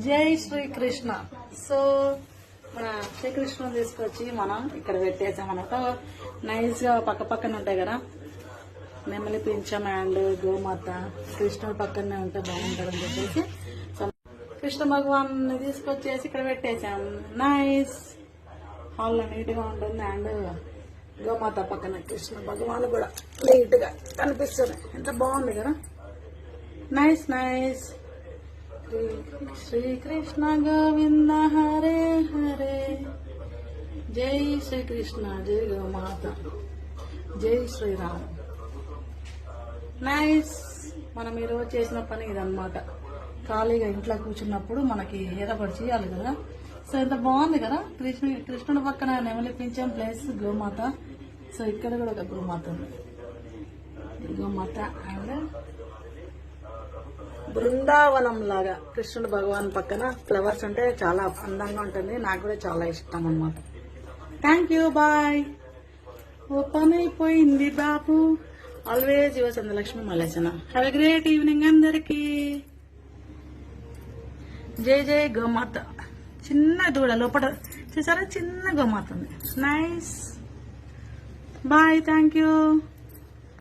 జై శ్రీకృష్ణ. సో మన శ్రీకృష్ణుని తీసుకొచ్చి మనం ఇక్కడ పెట్టేసామన్నమాట. నైస్ గా పక్క పక్కన ఉంటాయి కదా, నెమలి పింఛం అండ్ గోమాత కృష్ణుడు పక్కనే ఉంటే బాగుంటుందని చెప్పేసి కృష్ణ భగవాన్ తీసుకొచ్చేసి ఇక్కడ పెట్టేసాం. నైస్ హాల్లో నీట్ గా ఉంటుంది అండ్ గోమాత పక్కన కృష్ణ భగవాన్ కూడా నీట్ గా కనిపిస్తుంది. ఎంత బాగుంది కదా, నైస్ నైస్. శ్రీకృష్ణ గోవింద హరే హరే, జై శ్రీకృష్ణ, జై గోమాత, జై శ్రీరామ్. నైస్. మనం ఈరోజు చేసిన పని ఇదన్నమాట. ఖాళీగా ఇంట్లో కూర్చున్నప్పుడు మనకి ఏదపడి చేయాలి కదా. సో ఎంత బాగుంది కదా, కృష్ణుడి పక్కన నెమలి పింఛం ప్లేస్ గోమాత. సో ఇక్కడ కూడా ఒక గోమాత ఉంది. గోమాత అండ్ బృందావనం లాగా కృష్ణుడు భగవాన్ పక్కన ఫ్లవర్స్ అంటే చాలా అందంగా ఉంటుంది. నాకు కూడా చాలా ఇష్టం అన్నమాట. Thank you, boy. ఓపెన్ అయిపోయింది బాబు. ఆల్వేజ్ యువర్ చంద్రలక్ష్మి మలేచన. హ్యావ్ ఎ గ్రేట్ ఈవినింగ్ అందరికి. జై జై గోమాత. చిన్న దూడ లోపల చూసారా, చిన్న గోమాత ఉంది. నైస్. Bye, thank you.